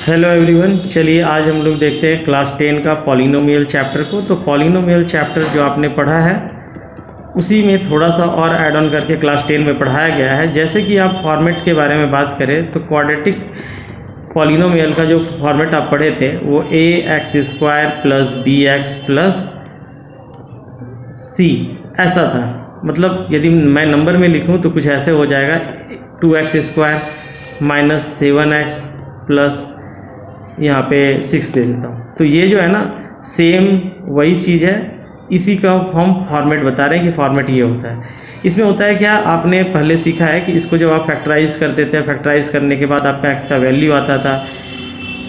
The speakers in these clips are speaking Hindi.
हेलो एवरीवन, चलिए आज हम लोग देखते हैं क्लास 10 का पॉलिनोमियल चैप्टर को। तो पॉलिनोमियल चैप्टर जो आपने पढ़ा है उसी में थोड़ा सा और ऐड ऑन करके क्लास 10 में पढ़ाया गया है। जैसे कि आप फॉर्मेट के बारे में बात करें तो क्वाड्रेटिक पॉलिनोमियल का जो फॉर्मेट आप पढ़े थे वो ax² plus bx plus c ऐसा था। मतलब यदि मैं नंबर में लिखूं तो कुछ ऐसे हो जाएगा 2x² माइनस 7x प्लस यहाँ पे 6 दे देता हूँ। तो ये जो है ना सेम वही चीज़ है, इसी का हम फॉर्मेट बता रहे हैं कि फॉर्मेट ये होता है। इसमें होता है क्या, आपने पहले सीखा है कि इसको जब आप फैक्टराइज कर देते हैं, फैक्टराइज करने के बाद आपका x का वैल्यू आता था।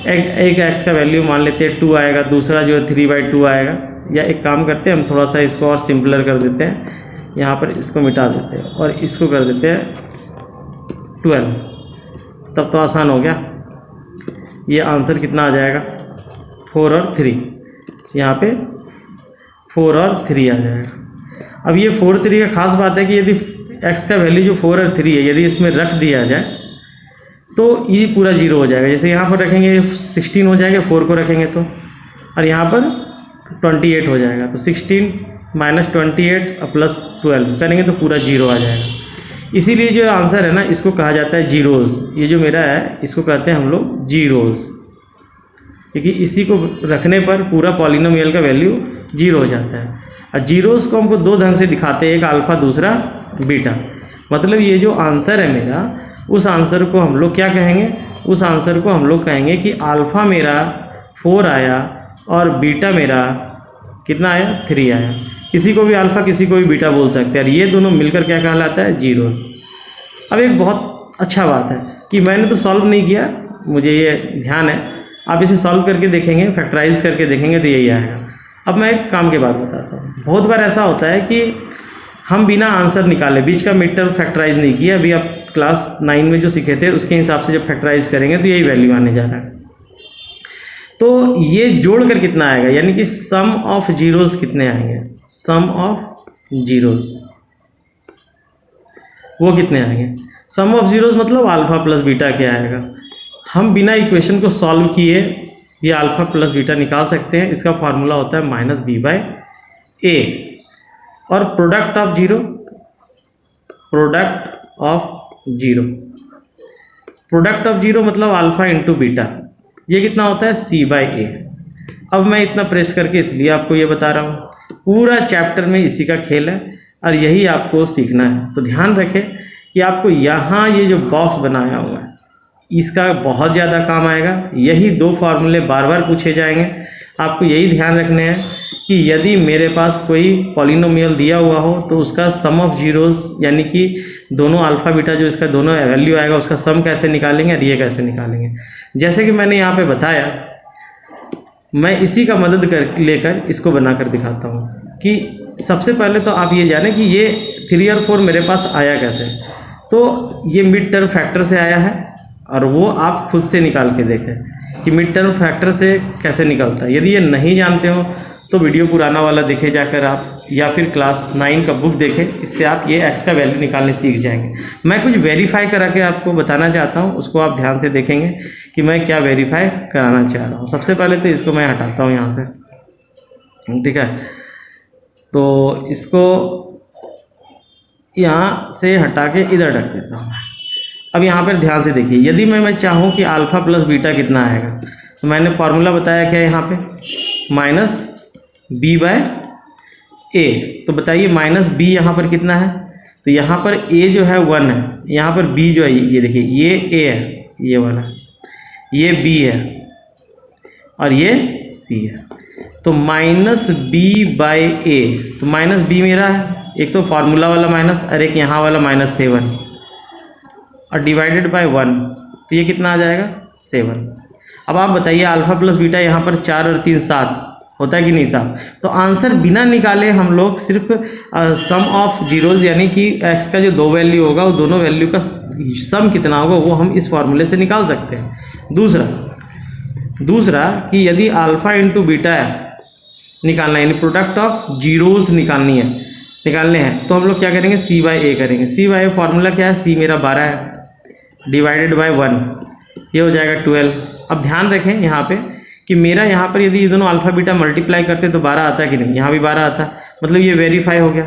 एक x का वैल्यू मान लेते हैं 2 आएगा, दूसरा जो है 3/2 आएगा। या एक काम करते हैं हम, थोड़ा सा इसको और सिंपलर कर देते हैं, यहाँ पर इसको मिटा देते हैं और इसको कर देते हैं 12। तब तो आसान हो गया। ये आंसर कितना आ जाएगा 4 और 3, यहाँ पे 4 और 3 आ जाएगा। अब ये 4 3 का खास बात है कि यदि x का वैल्यू जो 4 और 3 है यदि इसमें रख दिया जाए तो ये पूरा 0 हो जाएगा। जैसे यहाँ पर रखेंगे 16 हो जाएगा, 4 को रखेंगे तो, और यहाँ पर 28 हो जाएगा। तो 16 माइनस 28 और प्लस 12 करेंगे तो पूरा 0 आ जाएगा। इसीलिए जो आंसर है ना इसको कहा जाता है जीरोज़। ये जो मेरा है इसको कहते हैं हम लोग जीरोज़, क्योंकि इसी को रखने पर पूरा पॉलिनोमियल का वैल्यू 0 हो जाता है। और जीरोज़ को हमको दो ढंग से दिखाते हैं, एक अल्फ़ा दूसरा बीटा। मतलब ये जो आंसर है मेरा, उस आंसर को हम लोग क्या कहेंगे, उस आंसर को हम लोग कहेंगे कि अल्फ़ा मेरा 4 आया और बीटा मेरा कितना आया 3 आया। किसी को भी अल्फ़ा किसी को भी बीटा बोल सकते हैं, और ये दोनों मिलकर क्या कहलाता है जीरोज़। अब एक बहुत अच्छा बात है कि मैंने तो सॉल्व नहीं किया, मुझे ये ध्यान है, आप इसे सॉल्व करके देखेंगे, फैक्टराइज करके देखेंगे तो यही आएगा। अब मैं एक काम की बात बताता हूँ। बहुत बार ऐसा होता है कि हम बिना आंसर निकाले, बीच का मिड टर्म फैक्टराइज नहीं किया, अभी आप क्लास 9 में जो सीखे थे उसके हिसाब से जब फैक्टराइज करेंगे तो यही वैल्यू आने जा रहा है। तो ये जोड़कर कितना आएगा, यानी कि सम ऑफ जीरोज़ कितने आएंगे, सम ऑफ जीरोज़ वो कितने आएंगे। सम ऑफ जीरोज़ मतलब अल्फ़ा प्लस बीटा क्या आएगा। हम बिना इक्वेशन को सॉल्व किए ये अल्फ़ा प्लस बीटा निकाल सकते हैं। इसका फार्मूला होता है -b/a। और product of zero, product of zero, product of zero मतलब अल्फ़ा इंटू बीटा, ये कितना होता है c/a। अब मैं इतना प्रेस करके इसलिए आपको ये बता रहा हूँ, पूरा चैप्टर में इसी का खेल है और यही आपको सीखना है। तो ध्यान रखें कि आपको यहाँ ये जो बॉक्स बनाया हुआ है इसका बहुत ज़्यादा काम आएगा। यही दो फार्मूले बार बार पूछे जाएंगे। आपको यही ध्यान रखने हैं कि यदि मेरे पास कोई पॉलिनोमियल दिया हुआ हो तो उसका सम ऑफ जीरोज़, यानी कि दोनों अल्फ़ा बीटा जो इसका दोनों वैल्यू आएगा उसका सम कैसे निकालेंगे और ये कैसे निकालेंगे। जैसे कि मैंने यहाँ पे बताया, मैं इसी का मदद कर लेकर इसको बनाकर दिखाता हूँ कि सबसे पहले तो आप ये जानें कि ये 3 और 4 मेरे पास आया कैसे। तो ये मिड टर्म फैक्टर से आया है और वो आप खुद से निकाल के देखें कि मिड टर्म फैक्टर से कैसे निकलता है। यदि ये नहीं जानते हो तो वीडियो पुराना वाला देखे जाकर आप, या फिर क्लास 9 का बुक देखें, इससे आप ये x का वैल्यू निकालने सीख जाएंगे। मैं कुछ वेरीफाई करा के आपको बताना चाहता हूँ, उसको आप ध्यान से देखेंगे कि मैं क्या वेरीफाई कराना चाह रहा हूँ। सबसे पहले तो इसको मैं हटाता हूँ यहाँ से, ठीक है। तो इसको यहाँ से हटा के इधर रख देता हूँ। अब यहाँ पर ध्यान से देखिए, यदि मैं चाहूँ कि अल्फ़ा प्लस बीटा कितना आएगा, तो मैंने फार्मूला बताया क्या यहाँ पे, -b/a। तो बताइए -b यहाँ पर कितना है, तो यहाँ पर a जो है 1 है, यहाँ पर b जो है ये देखिए, ये a है, ये वाला, ये b है और ये c है। तो -b/a, तो -b मेरा है, एक तो फार्मूला वाला माइनस और एक यहाँ वाला -7 और डिवाइडेड बाय 1, तो ये कितना आ जाएगा 7। अब आप बताइए अल्फ़ा प्लस बीटा यहाँ पर 4 और 3 7 होता है कि नहीं साहब। तो आंसर बिना निकाले हम लोग सिर्फ सम ऑफ जीरोज़, यानी कि x का जो दो वैल्यू होगा वो दोनों वैल्यू का सम कितना होगा वो हम इस फॉर्मूले से निकाल सकते हैं। दूसरा कि यदि अल्फ़ा इंटू बीटा निकालना है, यानी प्रोडक्ट ऑफ जीरोज़ निकालने हैं, तो हम लोग क्या करेंगे c/a करेंगे। c/a फार्मूला क्या है, c मेरा 12 है डिवाइडेड बाय 1, ये हो जाएगा 12। अब ध्यान रखें यहाँ पे कि मेरा यहाँ पर यदि ये दोनों अल्फ़ा बीटा मल्टीप्लाई करते तो 12 आता कि नहीं, यहाँ भी 12 आता, मतलब ये वेरीफाई हो गया।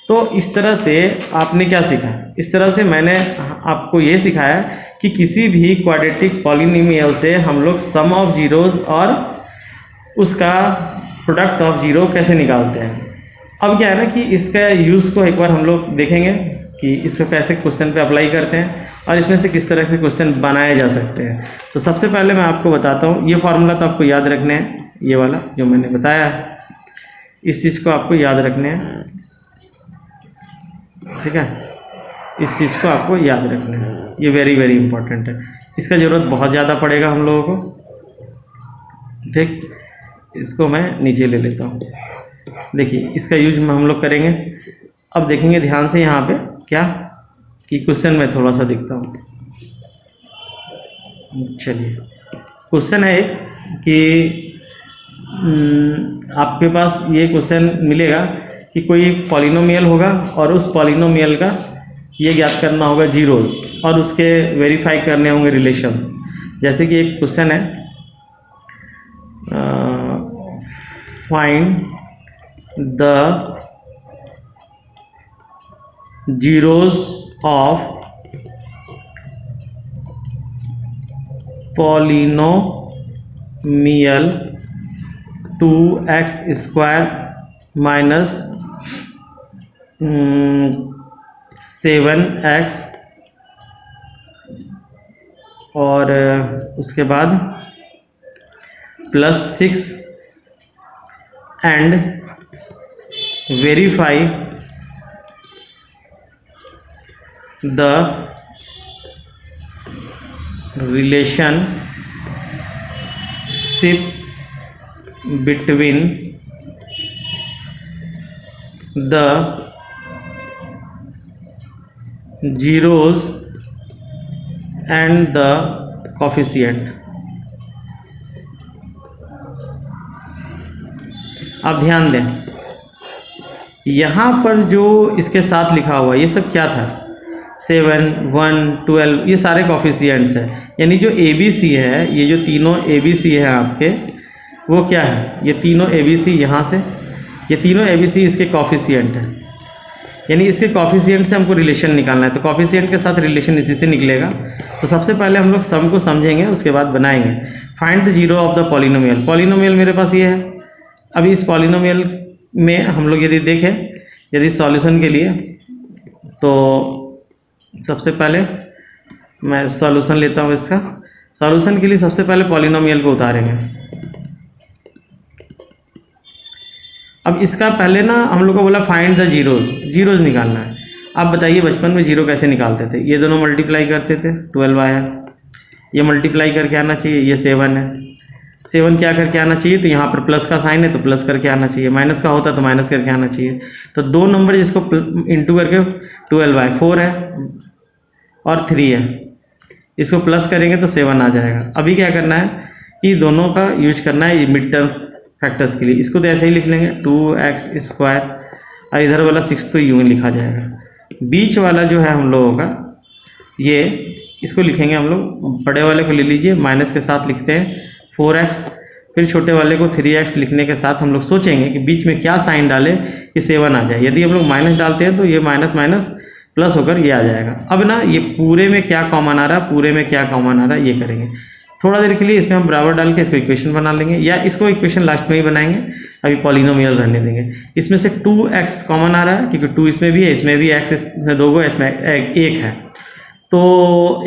तो इस तरह से आपने क्या सीखा, इस तरह से मैंने आपको ये सिखाया कि किसी भी क्वाड्रेटिक पॉलिनोमियल से हम लोग सम ऑफ जीरोज़ और उसका प्रोडक्ट ऑफ जीरो कैसे निकालते हैं। अब क्या है ना कि इसका यूज़ को एक बार हम लोग देखेंगे कि इसको कैसे क्वेश्चन पे अप्लाई करते हैं और इसमें से किस तरह से क्वेश्चन बनाए जा सकते हैं। तो सबसे पहले मैं आपको बताता हूँ, ये फार्मूला तो आपको याद रखने हैं, ये वाला जो मैंने बताया है इस चीज़ को आपको याद रखने हैं, ठीक है, इस चीज़ को आपको याद रखना है, ये वेरी वेरी इंपॉर्टेंट है, इसका ज़रूरत बहुत ज़्यादा पड़ेगा हम लोगों को। ठीक, इसको मैं नीचे ले लेता हूँ। देखिए इसका यूज हम लोग करेंगे। अब देखेंगे ध्यान से यहाँ पे क्या कि क्वेश्चन में थोड़ा सा दिखता हूँ। चलिए क्वेश्चन है एक कि आपके पास ये क्वेश्चन मिलेगा कि कोई पॉलिनोमियल होगा और उस पॉलिनोमियल का ये ज्ञात करना होगा जीरोज़ और उसके वेरीफाई करने होंगे रिलेशंस। जैसे कि एक क्वेश्चन है find the zeros of polynomial 2x square minus 7x और उसके बाद +6 and verify the relationship between the zeros and the coefficient। अब ध्यान दें यहाँ पर जो इसके साथ लिखा हुआ ये सब क्या था, 7, 1, 12, ये सारे कॉफिशिएंट्स हैं। यानी जो ABC है, ये जो तीनों ABC है आपके, वो क्या है, ये तीनों ABC यहाँ से, ये तीनों ABC इसके कॉफिशिएंट हैं। यानी इसके कॉफिशिएंट से हमको रिलेशन निकालना है, तो कॉफिशिएंट के साथ रिलेशन इसी से निकलेगा। तो सबसे पहले हम लोग सम को समझेंगे, उसके बाद बनाएंगे। Find the zero of the polynomial. Polynomial मेरे पास ये है। अभी इस पॉलिनोमियल में हम लोग यदि देखें, यदि सॉल्यूशन के लिए, तो सबसे पहले मैं सॉल्यूशन लेता हूँ इसका। सॉल्यूशन के लिए सबसे पहले पॉलिनोमियल को उतारेंगे। अब इसका पहले ना हम लोग को बोला फाइंड द जीरोज़ निकालना है। आप बताइए बचपन में जीरो कैसे निकालते थे, ये दोनों मल्टीप्लाई करते थे, 12 आया, ये मल्टीप्लाई करके आना चाहिए, ये 7 है, 7 क्या करके आना चाहिए, तो यहाँ पर प्लस का साइन है तो प्लस करके आना चाहिए, माइनस का होता तो माइनस करके आना चाहिए। तो दो नंबर जिसको इंटू करके 12 आए, 4 है और 3 है, इसको प्लस करेंगे तो 7 आ जाएगा। अभी क्या करना है कि दोनों का यूज करना है मिड टर्म फैक्टर्स के लिए। इसको तो ऐसे ही लिख लेंगे 2x स्क्वायर और इधर वाला 6 तो यूँ लिखा जाएगा। बीच वाला जो है हम लोगों का, ये इसको लिखेंगे हम लोग, बड़े वाले को ले लीजिए, माइनस के साथ लिखते हैं 4x, फिर छोटे वाले को 3x लिखने के साथ हम लोग सोचेंगे कि बीच में क्या साइन डाले कि 7 आ जाए। यदि हम लोग माइनस डालते हैं तो ये माइनस माइनस प्लस होकर ये आ जाएगा। अब ना ये पूरे में क्या कॉमन आ रहा है, पूरे में क्या कॉमन आ रहा है, ये करेंगे। थोड़ा देर के लिए इसमें हम बराबर डाल के इसको इक्वेशन बना लेंगे, या इसको इक्वेशन लास्ट में ही बनाएंगे, अभी पॉलिनोमियल रहने देंगे। इसमें से 2x कॉमन आ रहा है क्योंकि 2 इसमें भी है, इसमें भी x, इसमें 2 गो, इसमें 1 है, तो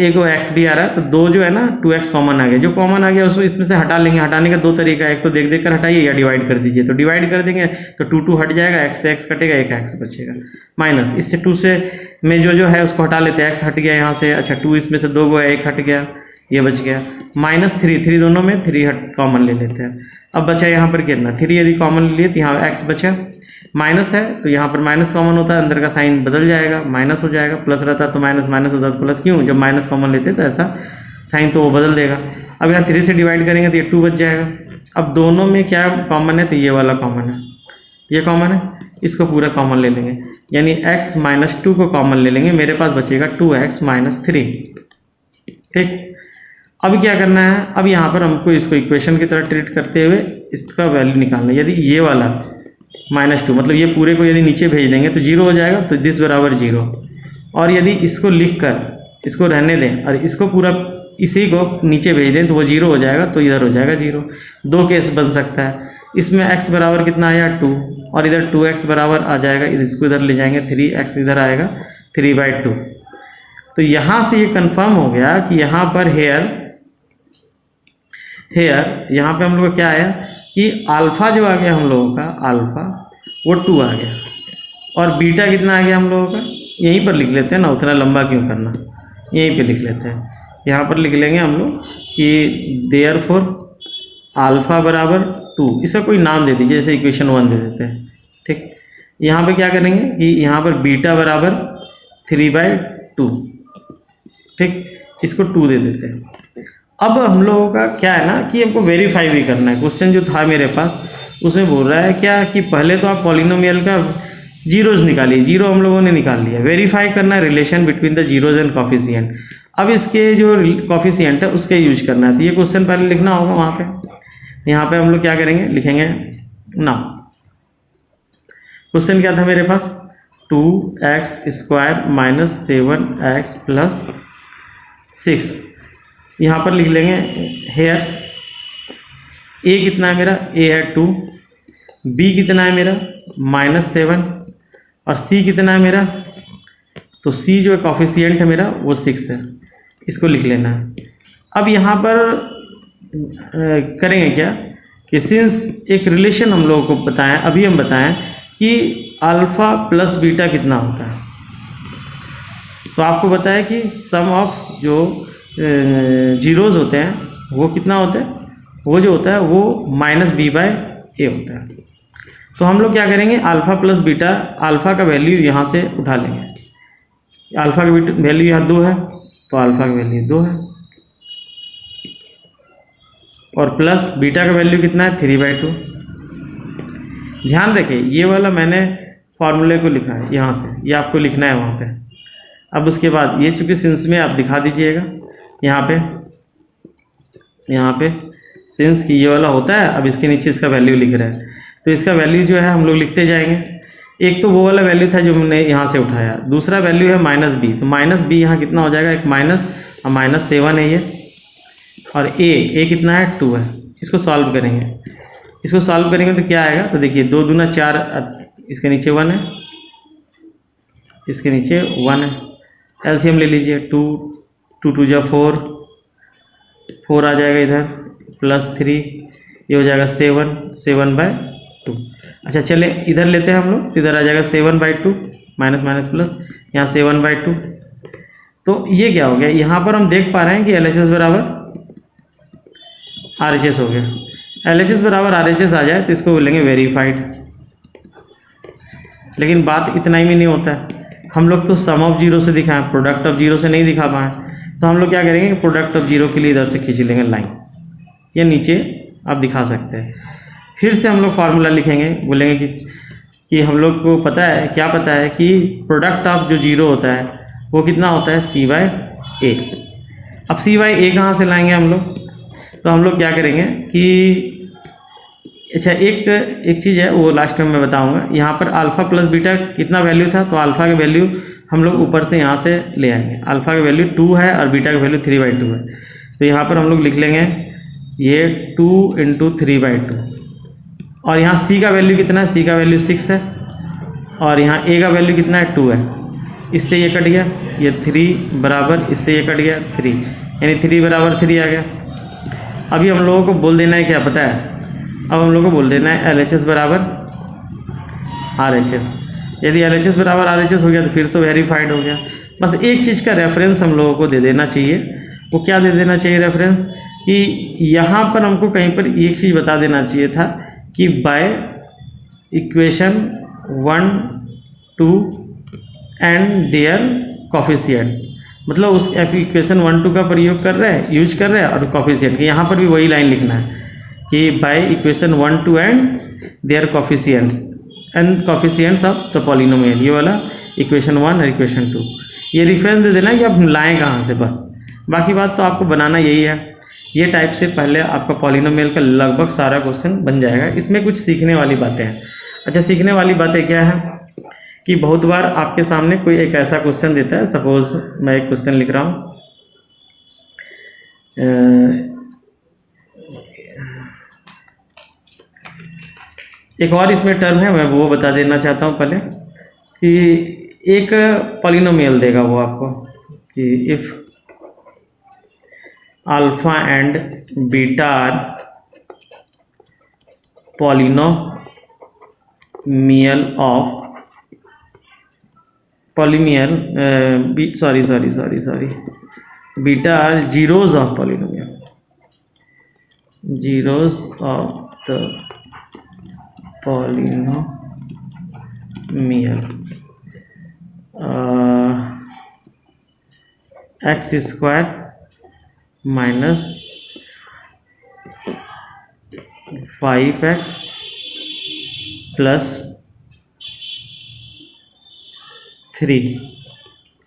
एक x भी आ रहा है, तो 2 जो है ना 2x कॉमन आ गया। जो कॉमन आ गया उसको इसमें से हटा लेंगे। हटाने का 2 तरीका है, एक तो देख देख कर हटाइए या डिवाइड कर दीजिए। तो डिवाइड कर देंगे तो 2 हट जाएगा, x से x कटेगा, एक x बचेगा, माइनस इससे 2 से में जो है उसको हटा लेते हैं, x हट गया यहाँ से, अच्छा 2 इसमें से 2 गो है, 1 हट गया, ये बच गया, माइनस 3 दोनों में 3 हट कॉमन ले लेते हैं। अब बचा यहाँ पर कितना, 3 यदि कॉमन ले लिए तो यहाँ x बचा, माइनस है तो यहाँ पर माइनस कॉमन होता है, अंदर का साइन बदल जाएगा, माइनस हो जाएगा, प्लस रहता तो माइनस, माइनस होता तो प्लस। क्यों, जब माइनस कॉमन लेते तो ऐसा साइन तो वो बदल देगा। अब यहाँ 3 से डिवाइड करेंगे तो ये 2 बच जाएगा। अब दोनों में क्या कॉमन है, तो ये वाला कॉमन है, ये कॉमन है, इसको पूरा कॉमन ले लेंगे, यानी x - 2 को कॉमन ले लेंगे, मेरे पास बचेगा 2x - 3। ठीक, अब क्या करना है, अब यहाँ पर हमको इसको इक्वेशन की तरह ट्रीट करते हुए इसका वैल्यू निकालना है। यदि ये वाला -2 मतलब ये पूरे को यदि नीचे भेज देंगे तो 0 हो जाएगा, तो दिस बराबर 0। और यदि इसको लिख कर इसको रहने दें और इसको पूरा इसी को नीचे भेज दें तो वो 0 हो जाएगा, तो इधर हो जाएगा 0। दो केस बन सकता है, इसमें x बराबर कितना आया 2 और इधर 2x बराबर आ जाएगा, इसको इधर ले जाएंगे 3x इधर आएगा 3/2। तो यहाँ से ये कंफर्म हो गया कि यहाँ पर हेयर यहाँ पे हम लोग को क्या आया कि अल्फ़ा जो आ गया हम लोगों का, अल्फ़ा वो 2 आ गया और बीटा कितना आ गया हम लोगों का, यहीं पर लिख लेते हैं ना, उतना लंबा क्यों करना, यहीं पे लिख लेते हैं। यहाँ पर लिख लेंगे हम लोग कि देयरफॉर अल्फ़ा बराबर 2, इसका कोई नाम दे दीजिए, जैसे इक्वेशन 1 दे देते हैं, ठीक। यहाँ पे क्या करेंगे कि यहाँ पर बीटा बराबर 3/2, ठीक, इसको 2 दे देते हैं। अब हम लोगों का क्या है ना कि हमको वेरीफाई भी करना है। क्वेश्चन जो था मेरे पास उसमें बोल रहा है क्या कि पहले तो आप पॉलिनोमियल का जीरोज निकालिए, 0 हम लोगों ने निकाल लिया। वेरीफाई करना है relation between the zeros and coefficient. अब इसके जो कॉफिशिएंट है उसके यूज करना है, तो ये क्वेश्चन पहले लिखना होगा वहाँ पे। यहाँ पे हम लोग क्या करेंगे, लिखेंगे ना, क्वेश्चन क्या था मेरे पास, 2x² - 7x + 6। यहाँ पर लिख लेंगे हेयर a कितना है मेरा, a है 2, b कितना है मेरा -7 और c कितना है मेरा, तो c जो है कॉफिशिएंट है मेरा वो 6 है, इसको लिख लेना है। अब यहाँ पर करेंगे क्या कि सिंस एक रिलेशन हम लोगों को बताएं, अभी हम बताएं कि अल्फ़ा प्लस बीटा कितना होता है, तो आपको बताया कि सम ऑफ जो जीरोज़ होते हैं वो कितना होता है, वो जो होता है वो -b/a होता है। तो हम लोग क्या करेंगे, अल्फ़ा प्लस बीटा, अल्फ़ा का वैल्यू यहाँ से उठा लेंगे, अल्फ़ा का वैल्यू यहाँ 2 है तो अल्फ़ा का वैल्यू 2 है और प्लस बीटा का वैल्यू कितना है 3/2। ध्यान रखिए ये वाला मैंने फॉर्मूले को लिखा है यहाँ से, ये आपको लिखना है वहाँ पे। अब उसके बाद ये चूँकि सिंस में आप दिखा दीजिएगा यहाँ पे सिंस की ये वाला होता है, अब इसके नीचे इसका वैल्यू लिख रहा है, तो इसका वैल्यू जो है हम लोग लिखते जाएंगे। एक तो वो वाला वैल्यू था जो हमने यहाँ से उठाया, दूसरा वैल्यू है -b, तो -b यहाँ कितना हो जाएगा, एक -7 है ये, और a कितना है 2 है। इसको सॉल्व करेंगे, इसको सॉल्व करेंगे तो क्या आएगा, तो देखिए 2 दूना 4, इसके नीचे 1 है, इसके नीचे 1 है, एलसीएम ले लीजिए, 2 2 जा 4 आ जाएगा इधर, +3 ये हो जाएगा 7/2। अच्छा चले इधर लेते हैं हम लोग, तो इधर आ जाएगा 7/2 माइनस प्लस यहाँ 7/2। तो ये क्या हो गया, यहाँ पर हम देख पा रहे हैं कि LHS बराबर RHS हो गया। LHS बराबर RHS आ जाए तो इसको बोलेंगे वेरीफाइड। लेकिन बात इतना ही में नहीं होता है, हम लोग तो सम ऑफ जीरो से दिखाएं, प्रोडक्ट ऑफ जीरो से नहीं दिखा पाएँ, तो हम लोग क्या करेंगे, प्रोडक्ट ऑफ जीरो के लिए इधर से खींच लेंगे लाइन, या नीचे आप दिखा सकते हैं। फिर से हम लोग फार्मूला लिखेंगे, बोलेंगे कि हम लोग को पता है, क्या पता है कि प्रोडक्ट ऑफ जो जीरो होता है वो कितना होता है c/a। अब c/a कहाँ से लाएंगे हम लोग, तो हम लोग क्या करेंगे कि अच्छा एक चीज़ है वो लास्ट में मैं बताऊंगा। यहाँ पर अल्फ़ा प्लस बीटा कितना वैल्यू था, तो अल्फ़ा का वैल्यू हम लोग ऊपर से यहाँ से ले आएंगे। अल्फ़ा का वैल्यू 2 है और बीटा का वैल्यू 3/2 है, तो यहाँ पर हम लोग लिख लेंगे ये 2 × 3/2। और यहाँ c का वैल्यू कितना है, c का वैल्यू 6 है और यहाँ a का वैल्यू कितना है 2 है, इससे ये कट गया, ये 3 बराबर इससे ये कट गया 3, यानी 3 बराबर 3 आ गया। अभी हम लोगों को बोल देना है क्या पता है, अब हम लोगों को बोल देना है LHS बराबर RHS। यदि LHS बराबर RHS हो गया तो फिर तो वेरीफाइड हो गया। बस एक चीज़ का रेफरेंस हम लोगों को दे देना चाहिए, वो क्या दे देना चाहिए रेफरेंस, कि यहाँ पर हमको कहीं पर एक चीज़ बता देना चाहिए था कि by equation 1, 2 and their coefficient, मतलब उस इक्वेशन 1, 2 का प्रयोग कर रहे हैं, यूज कर रहे हैं, और कॉफिशिएंट की यहाँ पर भी वही लाइन लिखना है कि by equation 1, 2 and their coefficients and coefficients of the polynomial, ये वाला इक्वेशन 1 और इक्वेशन 2, ये रेफरेंस दे देना कि आप लाएँ कहाँ से, बस बाकी बात तो आपको बनाना यही है। ये टाइप से पहले आपका पॉलिनोमियल का लगभग सारा क्वेश्चन बन जाएगा। इसमें कुछ सीखने वाली बातें हैं। अच्छा, सीखने वाली बातें क्या है कि बहुत बार आपके सामने कोई एक ऐसा क्वेश्चन देता है, सपोज मैं एक क्वेश्चन लिख रहा हूँ, एक और इसमें टर्म है, मैं वो बता देना चाहता हूँ पहले कि एक पॉलिनोमियल देगा वो आपको कि if alpha and beta are polynomial of beta are zeros of polynomial, zeros of the polynomial x square minus 5x plus 3,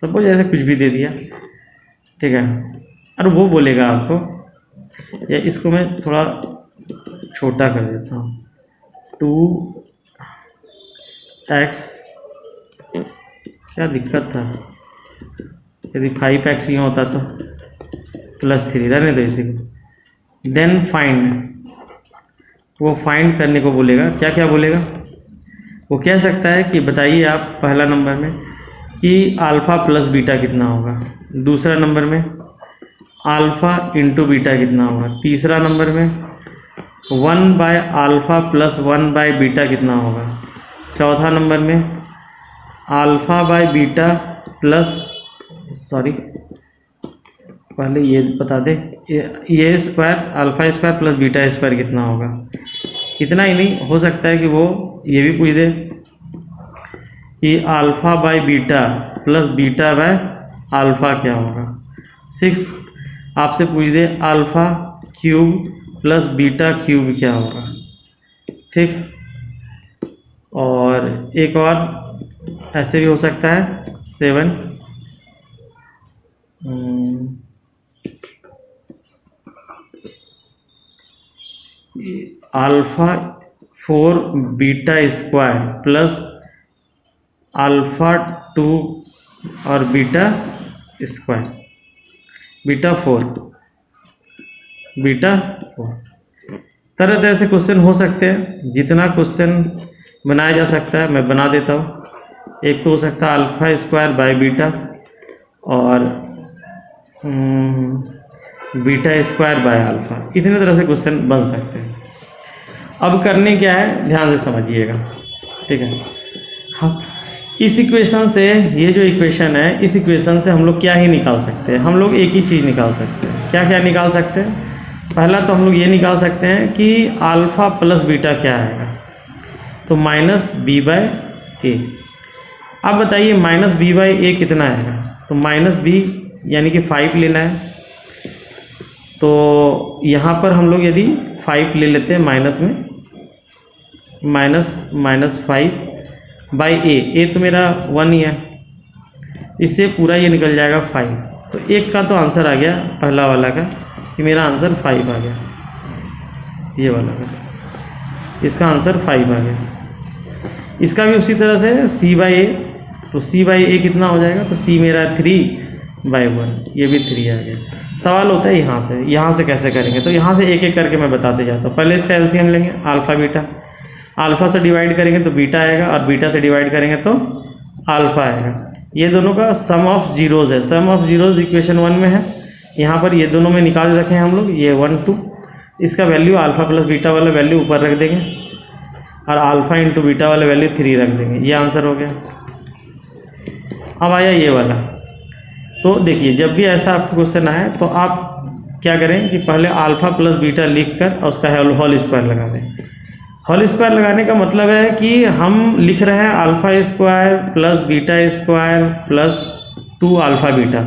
suppose ऐसे कुछ भी दे दिया, ठीक है। और वो बोलेगा आपको, या इसको मैं थोड़ा छोटा कर देता हूँ, 2x, क्या दिक्कत था, यदि 5x यहाँ होता तो प्लस 3, रहने दो इसी को। देन फाइंड, वो फाइंड करने को बोलेगा। क्या क्या बोलेगा, वो कह सकता है कि बताइए आप पहला नंबर में कि अल्फ़ा प्लस बीटा कितना होगा, दूसरा नंबर में अल्फ़ा इंटू बीटा कितना होगा, तीसरा नंबर में 1 bye alpha plus 1 by beta कितना होगा, चौथा नंबर में alpha by beta plus, sorry पहले ये बता दे, ये square alpha square plus beta square कितना होगा। इतना ही नहीं, हो सकता है कि वो ये भी पूछ दे कि alpha by beta plus beta by alpha क्या होगा। 6 आपसे पूछ दे alpha cube plus beta cube क्या होगा, ठीक। और एक और ऐसे भी हो सकता है 7 alpha 4 beta square plus alpha 2 और बीटा स्क्वायर, बीटा 4 तरह तरह से क्वेश्चन हो सकते हैं। जितना क्वेश्चन बनाया जा सकता है मैं बना देता हूँ। एक तो हो सकता है अल्फ़ा स्क्वायर बाय बीटा और बीटा स्क्वायर बाय अल्फ़ा, इतने तरह से क्वेश्चन बन सकते हैं। अब करने क्या है, ध्यान से समझिएगा, ठीक है। हम इस इक्वेशन से, ये जो इक्वेशन है, इस इक्वेशन से हम लोग क्या ही निकाल सकते हैं, हम लोग एक ही चीज़ निकाल सकते हैं। क्या क्या निकाल सकते हैं, पहला तो हम लोग ये निकाल सकते हैं कि अल्फ़ा प्लस बीटा क्या आएगा, तो माइनस बी बाय ए। अब बताइए माइनस बी बाय ए कितना आएगा, तो माइनस बी यानी कि 5 लेना है। तो यहाँ पर हम लोग यदि 5 ले लेते हैं माइनस में, माइनस 5 बाई ए तो मेरा 1 ही है, इससे पूरा ये निकल जाएगा 5। तो एक का तो आंसर आ गया पहला वाला का कि मेरा आंसर 5 आ गया, ये वाला का इसका आंसर 5 आ गया। इसका भी उसी तरह से सी बाई ए, तो सी बाई ए कितना हो जाएगा, तो सी मेरा 3/1, ये भी 3 आ गया। सवाल होता है यहाँ से कैसे करेंगे, तो यहाँ से एक एक करके मैं बताते जाता हूँ। पहले इसका एलसीएम लेंगे, अल्फ़ा बीटा, अल्फ़ा से डिवाइड करेंगे तो बीटा आएगा और बीटा से डिवाइड करेंगे तो अल्फ़ा आएगा। ये दोनों का सम ऑफ जीरोज़ है, सम ऑफ जीरोज़ इक्वेशन 1 में है। यहाँ पर ये दोनों में निकाल रखे हैं हम लोग, ये 1 2, इसका वैल्यू अल्फ़ा प्लस बीटा वाला वैल्यू ऊपर रख देंगे और अल्फ़ा इंटू बीटा वाला वैल्यू 3 रख देंगे, ये आंसर हो गया। अब आया ये वाला, तो देखिए जब भी ऐसा आपको क्वेश्चन आए तो आप क्या करें कि पहले अल्फ़ा प्लस बीटा लिख कर और उसका होल स्क्वायर लगा दें। होल स्क्वायर लगाने का मतलब है कि हम लिख रहे हैं alpha square plus beta square plus 2 alpha beta,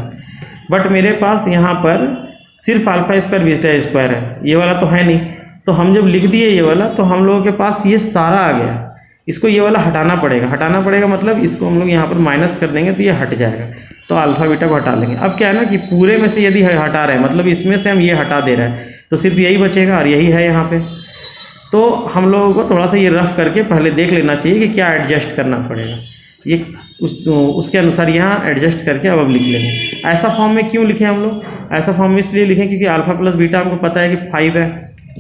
but मेरे पास यहाँ पर सिर्फ अल्फ़ा स्क्वायर बीटा स्क्वायर है, ये वाला तो है नहीं। तो हम जब लिख दिए ये वाला, तो हम लोगों के पास ये सारा आ गया। इसको ये वाला हटाना पड़ेगा, मतलब इसको हम लोग यहाँ पर माइनस कर देंगे तो ये हट जाएगा, तो अल्फ़ा बीटा को हटा लेंगे। अब क्या है ना कि पूरे में से यदि हटा रहे हैं, मतलब इसमें से हम ये हटा दे रहे हैं, तो सिर्फ यही बचेगा और यही है यहाँ पे। तो हम लोगों को थोड़ा सा ये रफ करके पहले देख लेना चाहिए कि क्या एडजस्ट करना पड़ेगा, ये उसके अनुसार यहाँ एडजस्ट करके अब लिख लेंगे। ऐसा फॉर्म में क्यों लिखे हम लोग? ऐसा फॉर्म में इसलिए लिखें क्योंकि अल्फा प्लस बीटा हमको पता है कि 5 है,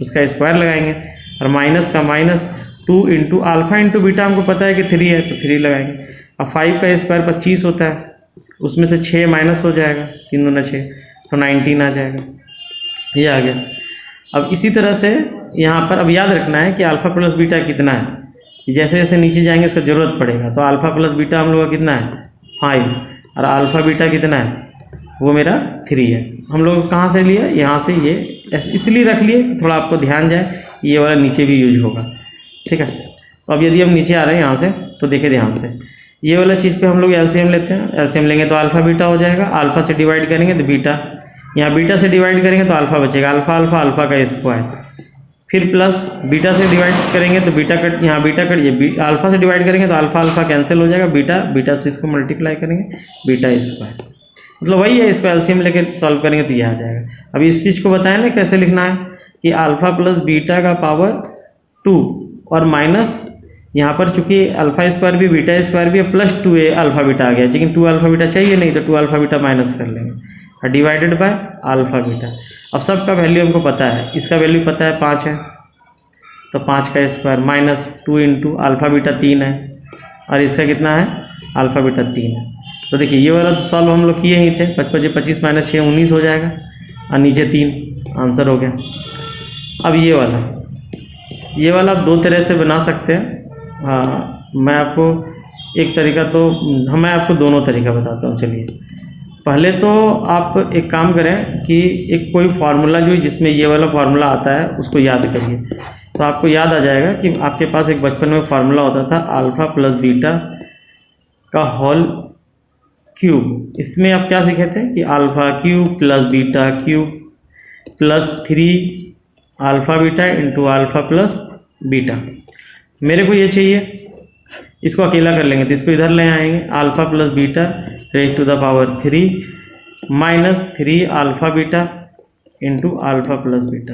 उसका स्क्वायर लगाएंगे, और माइनस का minus 2 into alpha into beta हमको पता है कि 3 है तो 3 लगाएंगे। अब 5 का स्क्वायर 25 होता है, उसमें से 6 माइनस हो जाएगा, 3 दूना 6 तो 19 आ जाएगा, ये आ गया। अब इसी तरह से यहाँ पर अब याद रखना है कि अल्फा प्लस बीटा कितना है, जैसे जैसे नीचे जाएंगे इसको ज़रूरत पड़ेगा। तो अल्फा प्लस बीटा हम लोग का कितना है 5, और अल्फा बीटा कितना है वो मेरा 3 है। हम लोग कहाँ से लिया, यहाँ से, ये इसलिए रख लिए कि थोड़ा आपको ध्यान जाए, ये वाला नीचे भी यूज होगा, ठीक है। तो अब यदि हम नीचे आ रहे हैं यहाँ से तो देखिए ध्यान से, ये वाला चीज़ पे हम लोग एलसीएम लेते हैं, एलसीएम लेंगे तो अल्फा बीटा हो जाएगा, अल्फा से डिवाइड करेंगे तो बीटा, यहाँ बीटा से डिवाइड करेंगे तो अल्फा बचेगा, अल्फा अल्फा अल्फा का स्क्वायर, फिर प्लस बीटा से डिवाइड करेंगे तो बीटा कट, यहाँ बीटा कट, ये अल्फा से डिवाइड करेंगे तो अल्फा अल्फा कैंसिल हो जाएगा, बीटा बीटा से इसको मल्टीप्लाई करेंगे, बीटा स्क्वायर, मतलब वही है, इसको एलसीएम लेके सॉल्व करेंगे तो ये आ जाएगा। अभी इस चीज़ को बताएं ना कैसे लिखना है कि अल्फा प्लस बीटा का पावर 2 और माइनस, यहाँ पर चूंकि अल्फा स्क्वायर भी बीटा स्क्वायर भी है, प्लस 2 अल्फा बीटा आ गया, लेकिन 2 अल्फा बीटा चाहिए नहीं तो 2 अल्फा बीटा माइनस कर लेंगे, और डिवाइडेड बाय अल्फा बीटा। अब सबका वैल्यू हमको पता है, इसका वैल्यू पता है 5 है, तो 5 का square minus 2 into alpha beta 3 है, और इसका कितना है अल्फा बीटा 3 है। तो देखिए ये वाला तो सॉल्व हम लोग किए ही थे, 25 माइनस 6 19 हो जाएगा, और नीचे 3 आंसर हो गया। अब ये वाला आप 2 तरह से बना सकते हैं। हाँ, मैं आपको एक तरीका तो मैं आपको दोनों तरीका बताता हूँ। चलिए पहले तो आप एक काम करें कि एक कोई फार्मूला जो जिसमें ये वाला फार्मूला आता है उसको याद करिए, तो आपको याद आ जाएगा कि आपके पास एक बचपन में फार्मूला होता था अल्फ़ा प्लस बीटा का होल क्यूब। इसमें आप क्या सीखे थे कि alpha cube plus beta cube plus 3 alpha beta into alpha plus beta. मेरे को ये चाहिए, इसको अकेला कर लेंगे तो इसको इधर ले आएंगे, alpha plus beta raise to the power 3 minus 3 alpha beta into alpha plus beta,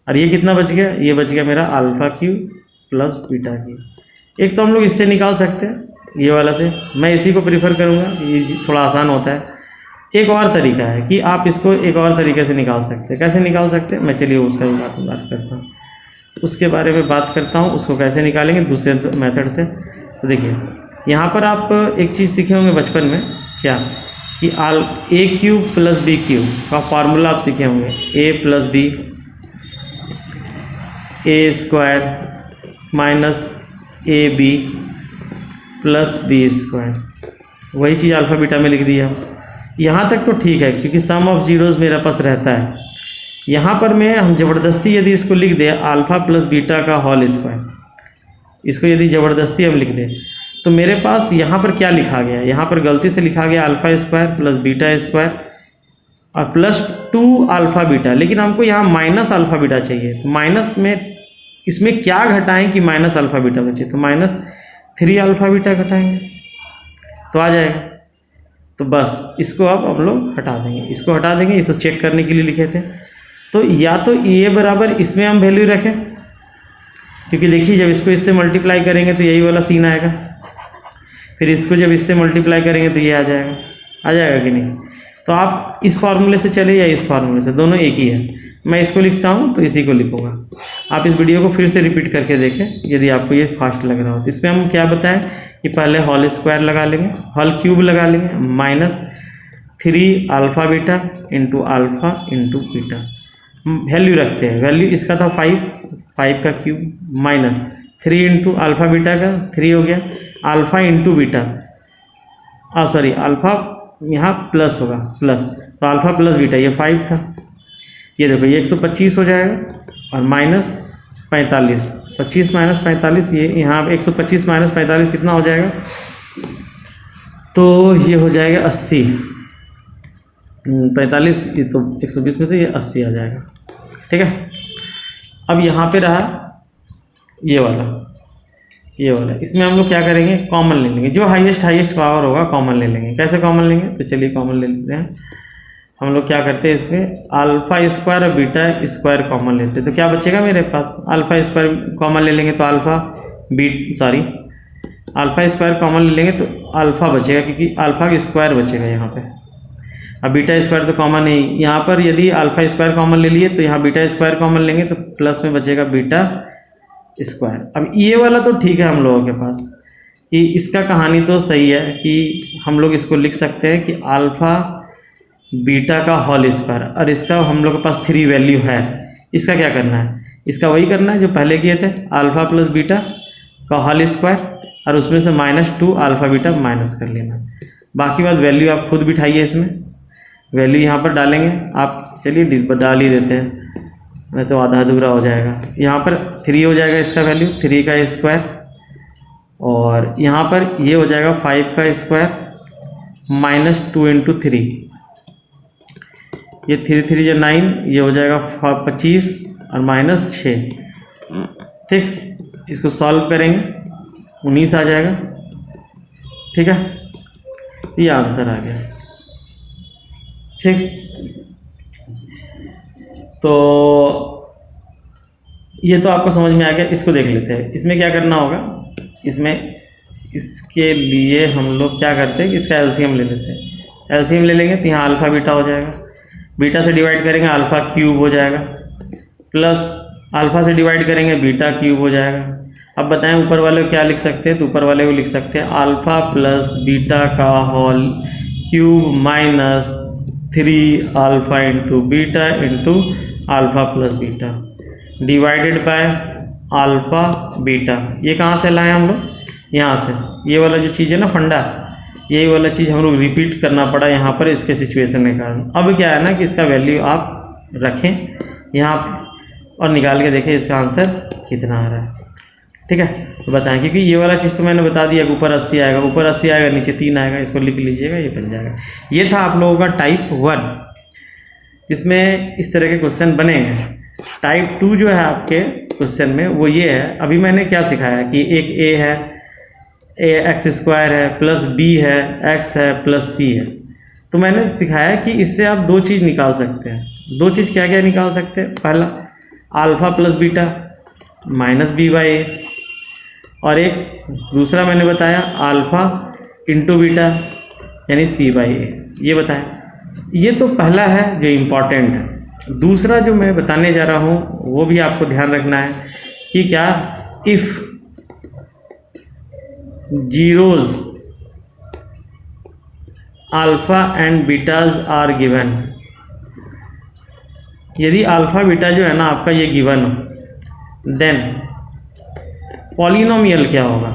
और ये कितना बच गया, ये बच गया मेरा alpha cube plus beta cube. एक तो हम लोग इससे निकाल सकते हैं, ये वाला से, मैं इसी को प्रीफर करूँगा, ये थोड़ा आसान होता है। एक और तरीका है कि आप इसको एक और तरीके से निकाल सकते हैं। कैसे निकाल सकते हैं, मैं चलिए उसका भी बात करता हूँ, उसके बारे में बात करता हूँ, उसको कैसे निकालेंगे दूसरे मेथड से। तो देखिए यहाँ पर आप एक चीज़ सीखे होंगे बचपन में, क्या कि A cube plus B cube का फार्मूला आप सीखे होंगे, A plus B A square minus A B plus B square, वही चीज़ अल्फ़ा बीटा में लिख दिया। यहाँ तक तो ठीक है क्योंकि सम ऑफ जीरोज़ मेरे पास रहता है। यहाँ पर मैं हम ज़बरदस्ती यदि इसको लिख दें अल्फ़ा प्लस बीटा का होल स्क्वायर, इसको यदि ज़बरदस्ती हम लिख दें तो मेरे पास यहाँ पर क्या लिखा गया, यहाँ पर गलती से लिखा गया alpha square plus beta square और प्लस 2 अल्फ़ा बीटा, लेकिन हमको यहाँ माइनस अल्फ़ा बीटा चाहिए। तो माइनस में इसमें क्या घटाएं कि माइनस अल्फ़ा बीटा बचे, तो माइनस 3 अल्फ़ा बीटा घटाएंगे तो आ जाएगा। तो बस इसको अब हम लोग हटा देंगे, इसको हटा देंगे, इसको चेक करने के लिए लिखे थे। तो या तो ये बराबर इसमें हम वैल्यू रखें, क्योंकि देखिए जब इसको इससे मल्टीप्लाई करेंगे तो यही वाला सीन आएगा, फिर इसको जब इससे मल्टीप्लाई करेंगे तो ये आ जाएगा कि नहीं। तो आप इस फार्मूले से चले या इस फार्मूले से, दोनों एक ही है। मैं इसको लिखता हूँ तो इसी को लिखूँगा। आप इस वीडियो को फिर से रिपीट करके देखें यदि आपको ये फास्ट लग रहा हो। तो इसमें हम क्या बताएं कि पहले होल स्क्वायर लगा लेंगे, होल क्यूब लगा लेंगे, minus 3 alpha beta into alpha into beta, value रखते हैं। वैल्यू इसका था 5 का cube minus 3 into alpha beta का 3 हो गया, alpha into beta, sorry alpha यहाँ प्लस होगा प्लस, तो अल्फ़ा प्लस बीटा ये 5 था, ये देखो ये 125 हो जाएगा और माइनस 45, 25 माइनस 45, ये यहाँ 125 माइनस 45 कितना हो जाएगा, तो ये हो जाएगा 80, 45 ये तो 120 में से ये 80 आ जाएगा, ठीक है। अब यहाँ पे रहा ये वाला, इसमें हम लोग क्या करेंगे, कॉमन ले लेंगे, जो हाईएस्ट पावर होगा कॉमन ले लेंगे। कैसे कॉमन लेंगे, तो चलिए कॉमन ले लेते हैं। हम लोग क्या करते हैं, इसमें अल्फ़ा स्क्वायर और बीटा स्क्वायर कॉमन लेते हैं। तो क्या बचेगा मेरे पास, अल्फ़ा स्क्वायर कॉमन ले लेंगे तो अल्फ़ा स्क्वायर कॉमन ले लेंगे तो अल्फ़ा बचेगा, क्योंकि अल्फ़ा का स्क्वायर बचेगा यहाँ पे। अब बीटा स्क्वायर तो कॉमन नहीं, यहाँ पर यदि अल्फ़ा स्क्वायर कॉमन ले लिए तो यहाँ बीटा स्क्वायर कॉमन लेंगे तो प्लस में बचेगा बीटा स्क्वायर। अब ये वाला तो ठीक है हम लोगों के पास, कि इसका कहानी तो सही है कि हम लोग इसको लिख सकते हैं कि अल्फ़ा बीटा का होल स्क्वायर, और इसका हम लोग के पास 3 वैल्यू है। इसका क्या करना है, इसका वही करना है जो पहले किए थे, अल्फ़ा प्लस बीटा का होल स्क्वायर, और उसमें से -2 अल्फ़ा बीटा माइनस कर लेना। बाकी बात वैल्यू आप खुद बिठाइए, इसमें वैल्यू यहाँ पर डालेंगे आप। चलिए डाल ही देते हैं, नहीं तो आधा अधूरा हो जाएगा। यहाँ पर 3 हो जाएगा इसका वैल्यू, 3 का स्क्वायर, और यहाँ पर ये हो जाएगा 5 का स्क्वायर -2 × 3, ये 3 3 जो 9, ये हो जाएगा 25 और -6। ठीक, इसको सॉल्व करेंगे 19 आ जाएगा। ठीक है, ये आंसर आ गया। ठीक, तो ये तो आपको समझ में आ गया। इसको देख लेते हैं, इसमें क्या करना होगा। इसके लिए हम लोग क्या करते हैं कि इसका एलसीएम ले लेते हैं। एलसीएम ले लेंगे तो यहाँ अल्फ़ा बीटा हो जाएगा, बीटा से डिवाइड करेंगे अल्फ़ा क्यूब हो जाएगा, प्लस अल्फ़ा से डिवाइड करेंगे बीटा क्यूब हो जाएगा। अब बताएं ऊपर वाले को क्या लिख सकते हैं, तो ऊपर वाले को लिख सकते हैं अल्फ़ा प्लस बीटा का whole cube minus 3 alpha into beta into alpha plus beta divided by alpha beta. ये कहाँ से लाए हम लोग, यहाँ से। ये वाला जो चीज़ है ना फंडा, यही वाला चीज़ हम लोग रिपीट करना पड़ा यहाँ पर इसके सिचुएशन के कारण। अब क्या है ना कि इसका वैल्यू आप रखें यहाँ और निकाल के देखें इसका आंसर कितना आ रहा है। ठीक है, तो बताएं, क्योंकि ये वाला चीज़ तो मैंने बता दिया कि ऊपर 80 आएगा, ऊपर 80 आएगा, नीचे 3 आएगा, इसको लिख लीजिएगा, ये बन जाएगा। ये था आप लोगों का टाइप 1, जिसमें इस तरह के क्वेश्चन बनेंगे। टाइप 2 जो है आपके क्वेश्चन में वो ये है, अभी मैंने क्या सिखाया कि एक ए है, x² है, प्लस b है, x है, प्लस c है। तो मैंने सिखाया कि इससे आप 2 चीज़ निकाल सकते हैं। 2 चीज़ क्या क्या निकाल सकते हैं, पहला अल्फ़ा प्लस बीटा -b/a, और एक दूसरा मैंने बताया अल्फ़ा इंटू बीटा यानी c/a, ये बताया। ये तो पहला है जो इम्पॉर्टेंट है। दूसरा जो मैं बताने जा रहा हूँ वो भी आपको ध्यान रखना है कि क्या, if zeros alpha and betas are given, यदि अल्फ़ा बीटा जो है ना आपका ये गिवन हो, देन पॉलिनोमियल क्या होगा।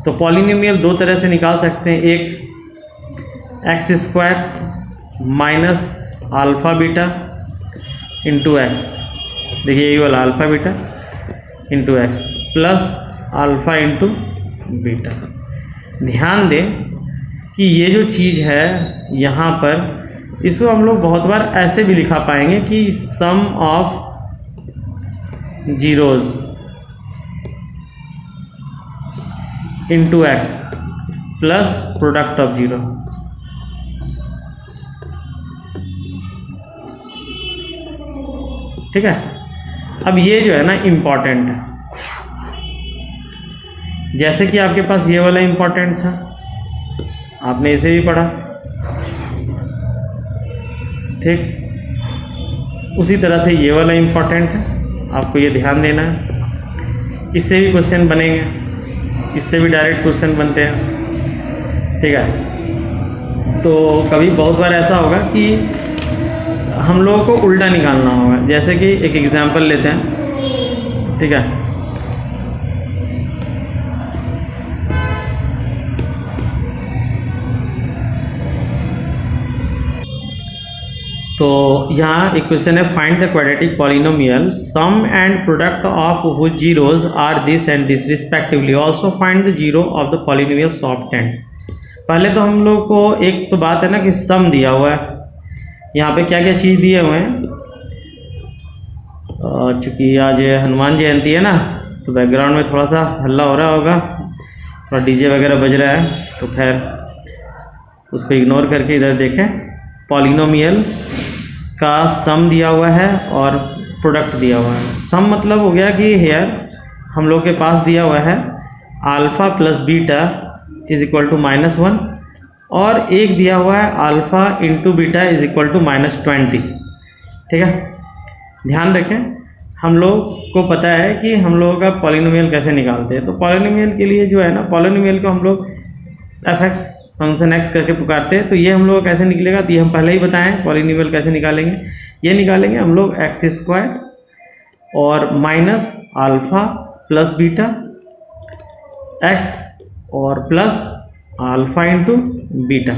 तो पॉलिनोमियल 2 तरह से निकाल सकते हैं, एक x² minus alpha beta into x, देखिए यही वाला alpha beta into x plus alpha into beta. ध्यान दें कि ये जो चीज़ है यहाँ पर, इसको हम लोग बहुत बार ऐसे भी लिखा पाएंगे कि sum of zeros into x plus product of zero. ठीक है, अब ये जो है ना इम्पॉर्टेंट है। जैसे कि आपके पास ये वाला इम्पॉर्टेंट था, आपने इसे भी पढ़ा, ठीक। उसी तरह से ये वाला इम्पॉर्टेंट है, आपको ये ध्यान देना है। इससे भी क्वेश्चन बनेंगे, इससे भी डायरेक्ट क्वेश्चन बनते हैं। ठीक है, तो कभी बहुत बार ऐसा होगा कि हम लोगों को उल्टा निकालना होगा। जैसे कि एक एग्जांपल लेते हैं, ठीक है। तो यहाँ एक क्वेश्चन है, find the quadratic polynomial sum and product of which zeros are this and this respectively, also find the zero of the polynomial soft and. पहले तो हम लोग को एक तो बात है ना कि सम दिया हुआ है, यहाँ पे क्या क्या चीज़ दिए हुए हैं। चूँकि आज हनुमान जयंती है ना, तो बैकग्राउंड में थोड़ा सा हल्ला हो रहा होगा, थोड़ा डीजे वगैरह बज रहा है, तो खैर उसको इग्नोर करके इधर देखें, पॉलिनोमियल का सम दिया हुआ है और प्रोडक्ट दिया हुआ है। सम मतलब हो गया कि हेयर हम लोग के पास दिया हुआ है alpha plus beta is equal to -1 और एक दिया हुआ है alpha into beta is equal to -20। ठीक है, ध्यान रखें, हम लोग को पता है कि हम लोगों का पॉलिनोमियल कैसे निकालते हैं। तो पॉलिनोमियल के लिए जो है ना, पॉलिनोमियल को हम लोग f(x) फंक्शन x करके पुकारते हैं। तो ये हम लोग कैसे निकलेगा, तो ये हम पहले ही बताएं पॉलिनोमियल कैसे निकालेंगे। ये निकालेंगे हम लोग x² और minus alpha plus beta x और प्लस अल्फ़ा इंटू बीटा।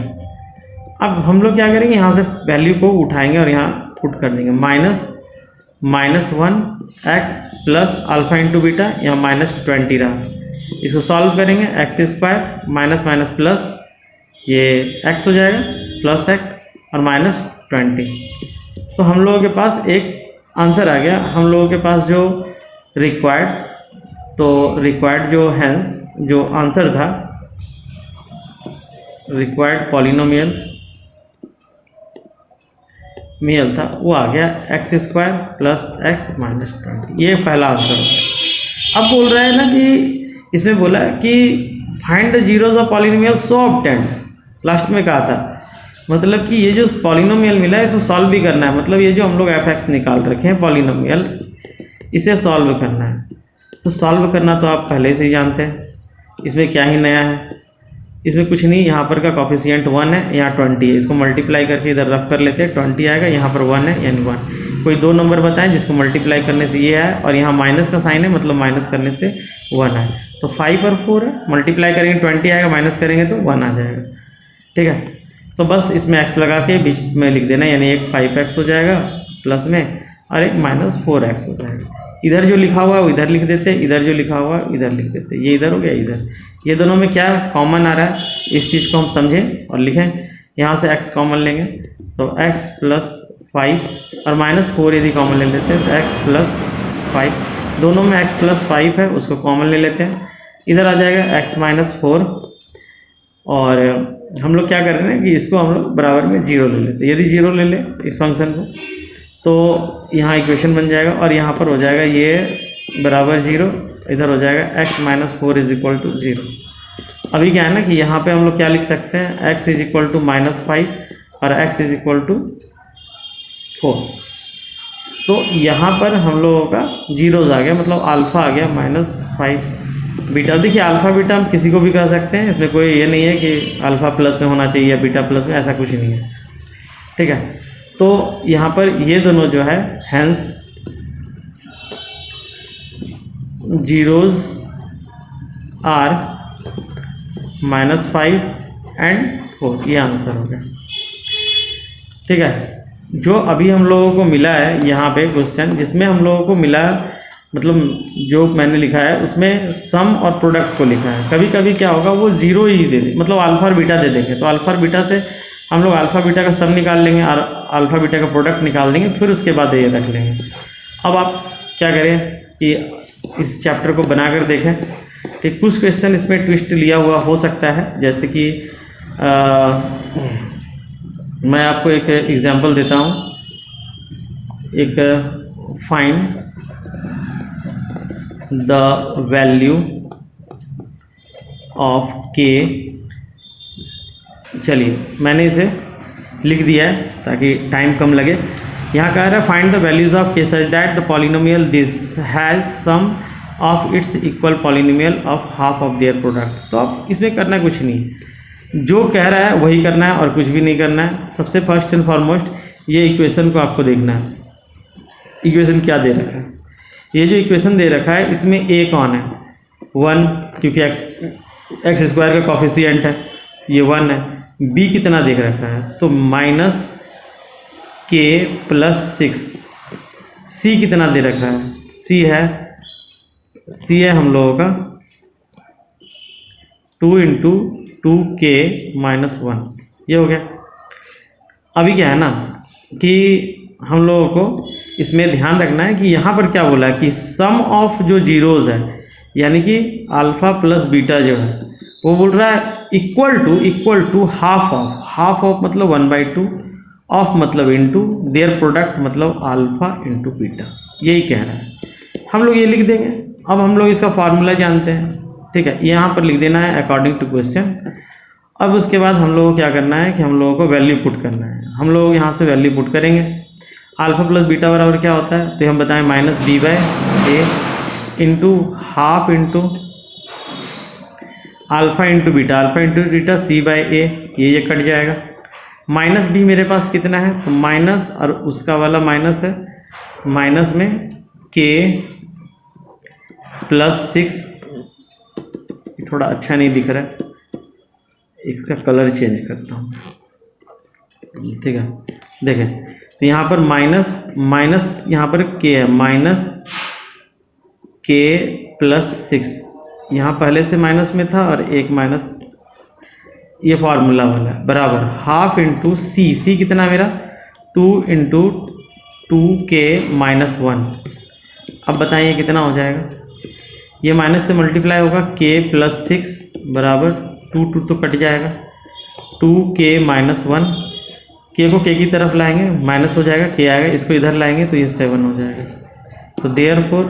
अब हम लोग क्या करेंगे, यहाँ से वैल्यू को उठाएंगे और यहाँ पुट कर देंगे, -1x plus alpha into beta, यहाँ -20 रहा। इसको सॉल्व करेंगे, x² माइनस माइनस प्लस, ये x हो जाएगा प्लस x और -20। तो हम लोगों के पास एक आंसर आ गया। हम लोगों के पास जो रिक्वायर्ड, तो रिक्वायर्ड जो हैंस जो आंसर था, रिक्वायर्ड पॉलिनोमियल था, वो आ गया x² प्लस x -20। ये पहला आंसर हो गया। अब बोल रहा है ना कि इसमें बोला कि find the zeros of polynomial so obtained, last में कहा था, मतलब कि ये जो पॉलिनोमियल मिला है इसको सॉल्व भी करना है। मतलब ये जो हम लोग f(x) निकाल रखे हैं पॉलिनोमियल, इसे सॉल्व करना है। तो सॉल्व करना तो आप पहले से ही जानते हैं, इसमें क्या ही नया है, इसमें कुछ नहीं। यहाँ पर का कॉफिशिएंट 1 है, यहाँ 20 है, इसको मल्टीप्लाई करके इधर रफ कर लेते हैं, 20 आएगा, यहाँ पर 1 है यानी 1। कोई दो नंबर बताएं जिसको मल्टीप्लाई करने से ये है, और यहाँ माइनस का साइन है, मतलब माइनस करने से 1 है। तो 5 और 4 है, मल्टीप्लाई करेंगे 20 आएगा, माइनस करेंगे तो 1 आ जाएगा। ठीक है, तो बस इसमें x लगा के बीच में लिख देना, यानी एक 5x हो जाएगा प्लस में और एक -4x हो जाएगा। इधर जो लिखा हुआ है इधर लिख देते, इधर जो लिखा हुआ है इधर लिख देते, ये इधर हो गया इधर। ये दोनों में क्या कॉमन आ रहा है, इस चीज़ को हम समझें और लिखें। यहाँ से x कॉमन लेंगे तो x प्लस 5 और -4 यदि कॉमन ले लेते हैं तो x प्लस 5, दोनों में x प्लस 5 है, उसको कॉमन ले लेते हैं। इधर आ जाएगा x -4 और हम लोग क्या कर रहे हैं कि इसको हम लोग बराबर में 0 ले लेते हैं। यदि 0 ले ले इस फंक्शन को तो यहाँ इक्वेशन बन जाएगा और यहाँ पर हो जाएगा ये बराबर 0, इधर हो जाएगा x -4 इज इक्वल टू 0। अभी क्या है ना कि यहाँ पे हम लोग क्या लिख सकते हैं, x इज इक्वल टू -5 और x इज इक्वल टू 4। तो यहाँ पर हम लोगों का जीरोज आ गया, मतलब अल्फ़ा आ गया -5 बीटा। देखिए अल्फ़ा बीटा हम किसी को भी कह सकते हैं, इसमें कोई ये नहीं है कि अल्फ़ा प्लस में होना चाहिए या बीटा प्लस में, ऐसा कुछ नहीं है। ठीक है, तो यहाँ पर ये दोनों जो है हैंस जीरोज आर -5 एंड 4, ये आंसर हो गया। ठीक है, जो अभी हम लोगों को मिला है यहाँ पे क्वेश्चन, जिसमें हम लोगों को मिला, मतलब जो मैंने लिखा है उसमें सम और प्रोडक्ट को लिखा है। कभी कभी क्या होगा वो 0 ही दे दे, मतलब अल्फ़ा और बीटा दे देंगे, तो अल्फ़ा और बीटा से हम लोग अल्फ़ा बीटा का सम निकाल लेंगे और अल्फ़ा बीटा का प्रोडक्ट निकाल देंगे, फिर उसके बाद ये रख लेंगे। अब आप क्या करें कि इस चैप्टर को बनाकर देखें। ठीक, कुछ क्वेश्चन इसमें ट्विस्ट लिया हुआ हो सकता है, जैसे कि मैं आपको एक एग्जांपल देता हूँ। एक find the value of k, चलिए मैंने इसे लिख दिया है ताकि टाइम कम लगे। यहाँ कह रहा है find the values of k such that the polynomial this has sum of its equal polynomial of half of their product. तो अब इसमें करना कुछ नहीं, जो कह रहा है वही करना है और कुछ भी नहीं करना है। सबसे फर्स्ट एंड फॉरमोस्ट ये इक्वेशन को आपको देखना है, इक्वेशन क्या दे रखा है। ये जो इक्वेशन दे रखा है इसमें a कौन है, 1, क्योंकि x² का कॉफिशिएंट है, ये 1 है। b कितना देख रखा है, तो -k + 6। c कितना दे रखा है, c है हम लोगों का 2 × 2k - 1, ये हो गया। अभी क्या है ना कि हम लोगों को इसमें ध्यान रखना है कि यहाँ पर क्या बोला कि सम ऑफ जो जीरोज़ है, यानी कि अल्फ़ा प्लस बीटा जो है वो बोल रहा है इक्वल टू हाफ ऑफ मतलब 1/2 ऑफ मतलब इनटू देयर प्रोडक्ट मतलब अल्फा इंटू बीटा, यही कह रहा है। हम लोग ये लिख देंगे। अब हम लोग इसका फार्मूला जानते हैं, ठीक है, यहाँ पर लिख देना है अकॉर्डिंग टू क्वेश्चन। अब उसके बाद हम लोगों को क्या करना है कि हम लोगों को वैल्यू पुट करना है। हम लोग यहाँ से वैल्यू पुट करेंगे। अल्फा प्लस बीटा बराबर क्या होता है, तो हम बताएं -b/a into half into alpha into beta c/a, ये कट जाएगा। माइनस बी मेरे पास कितना है, तो माइनस और उसका वाला माइनस है, माइनस में k + 6, थोड़ा अच्छा नहीं दिख रहा है, इसका कलर चेंज करता हूँ, ठीक है। देखें तो यहाँ पर माइनस यहाँ पर k है, -k + 6, यहाँ पहले से माइनस में था और एक माइनस ये फार्मूला वाला है, बराबर हाफ इंटू सी कितना है मेरा 2 इंटू 2k - 1। अब बताइए कितना हो जाएगा, ये माइनस से मल्टीप्लाई होगा k + 6 बराबर 2 तो कट जाएगा, 2k - 1, k को k की तरफ लाएंगे माइनस हो जाएगा, k आएगा, इसको इधर लाएंगे तो ये 7 हो जाएगा। तो देयरफॉर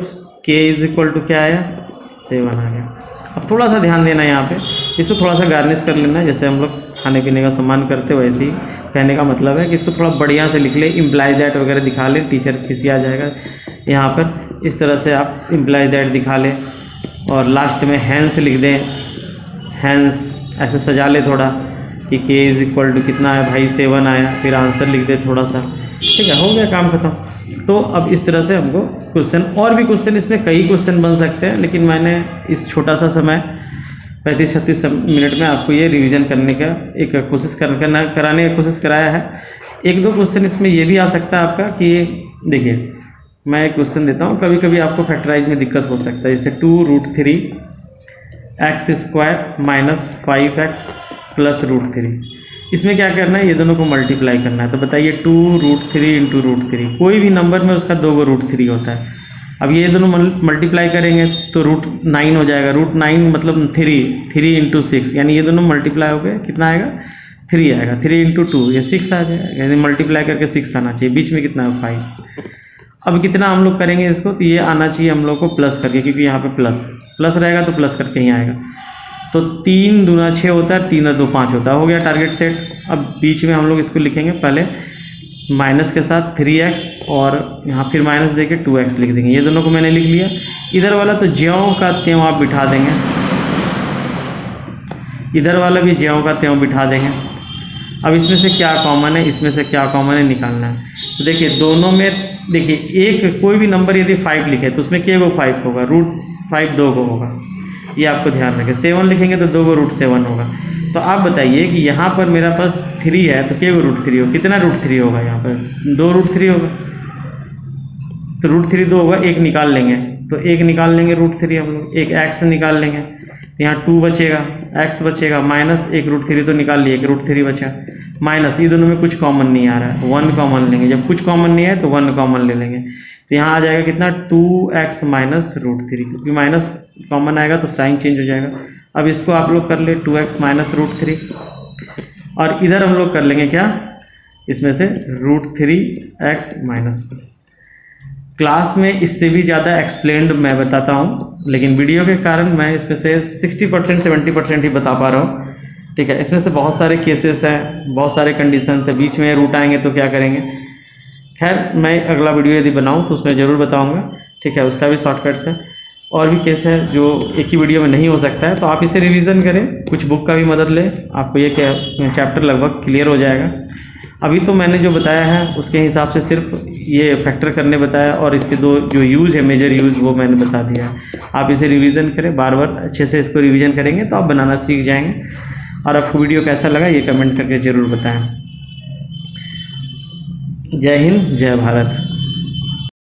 k = क्या आया, 7 आ गया। अब थोड़ा सा ध्यान देना है यहाँ पे, इसको थोड़ा सा गार्निश कर लेना है, जैसे हम लोग खाने पीने का सामान करते वैसे ही। कहने का मतलब है कि इसको थोड़ा बढ़िया से लिख ले, इम्प्लाई दैट वगैरह दिखा ले, टीचर खिसिया जाएगा। यहाँ पर इस तरह से आप इम्प्लाई दैट दिखा ले और लास्ट में हैंस लिख दें, हैंस ऐसे सजा ले थोड़ा कि k = कितना है भाई, 7 आया, फिर आंसर लिख दे थोड़ा सा, ठीक है, हो गया काम खत्म। तो अब इस तरह से हमको क्वेश्चन, और भी क्वेश्चन, इसमें कई क्वेश्चन बन सकते हैं, लेकिन मैंने इस छोटा सा समय 35-36 मिनट में आपको ये रिवीजन करने का एक कोशिश कराने का कोशिश कराया है। 1-2 क्वेश्चन इसमें ये भी आ सकता है आपका कि देखिए मैं एक क्वेश्चन देता हूँ, कभी कभी आपको फैक्टराइज में दिक्कत हो सकता है, जैसे 2√3 x² - 5x + √3। इसमें क्या करना है, ये दोनों को मल्टीप्लाई करना है। तो बताइए 2√3 × √3, कोई भी नंबर में उसका 2 √3 होता है। अब ये दोनों मल्टीप्लाई करेंगे तो √9 हो जाएगा, √9 मतलब 3 × 6, यानी ये दोनों मल्टीप्लाई हो गए, कितना आएगा 3 आएगा, 3 × 2 ये 6 आ जाएगा, यानी मल्टीप्लाई करके 6 आना चाहिए, बीच में कितना है 5। अब कितना हम लोग करेंगे इसको, तो ये आना चाहिए हम लोग को प्लस करके, क्योंकि यहाँ पे प्लस रहेगा तो प्लस करके ही आएगा। तो 3 दूना 6 होता है, 3 और 2 5 होता है, हो गया टारगेट सेट। अब बीच में हम लोग इसको लिखेंगे, पहले माइनस के साथ 3x और यहाँ फिर माइनस देके 2x लिख देंगे, ये दोनों को मैंने लिख लिया। इधर वाला तो ज्यों का त्यों आप बिठा देंगे, इधर वाला भी ज्यों का त्यों बिठा देंगे। अब इसमें से क्या कॉमन है, इसमें से क्या कॉमन है निकालना है। तो देखिए दोनों में, देखिए एक कोई भी नंबर यदि 5 लिखे तो उसमें क्या को 5 होगा, √5 2 को होगा, ये आपको ध्यान रखें। 7 लिखेंगे तो 2 को √7 होगा। तो आप बताइए कि यहाँ पर मेरा पास 3 है तो क्या को √3 होगा, कितना √3 होगा, यहाँ पर 2 √3 होगा। तो √3 2 होगा, एक निकाल लेंगे, तो एक निकाल लेंगे √3 हम लोग, एक x निकाल लेंगे, यहाँ 2 बचेगा, x बचेगा, माइनस एक √3 तो निकाल लिए, एक √3 बचा, माइनस ये दोनों में कुछ कॉमन नहीं आ रहा है, 1 कॉमन लेंगे, जब कुछ कॉमन नहीं है तो 1 कॉमन ले लेंगे। तो यहाँ आ जाएगा कितना 2x - √3, क्योंकि माइनस कॉमन आएगा तो साइन चेंज हो जाएगा। अब इसको आप लोग कर ले 2x - √3, और इधर हम लोग कर लेंगे क्या, इसमें से √3x - 1। क्लास में इससे भी ज़्यादा एक्सप्लेन्ड मैं बताता हूँ, लेकिन वीडियो के कारण मैं इसमें से 60% 70% ही बता पा रहा हूँ, ठीक है। इसमें से बहुत सारे केसेस हैं, बहुत सारे कंडीशन है, बीच में रूट आएंगे तो क्या करेंगे। खैर मैं अगला वीडियो यदि बनाऊँ तो उसमें ज़रूर बताऊँगा, ठीक है, उसका भी शॉर्टकट्स है। और भी केस है जो एक ही वीडियो में नहीं हो सकता है, तो आप इसे रिवीजन करें, कुछ बुक का भी मदद लें, आपको ये चैप्टर लगभग क्लियर हो जाएगा। अभी तो मैंने जो बताया है उसके हिसाब से सिर्फ ये फैक्टर करने बताया, और इसके 2 जो यूज़ है, मेजर यूज़, वो मैंने बता दिया है। आप इसे रिवीजन करें, बार बार अच्छे से इसको रिवीजन करेंगे तो आप बनाना सीख जाएंगे। और आपको वीडियो कैसा लगा ये कमेंट करके ज़रूर बताएं। जय हिंद, जय भारत।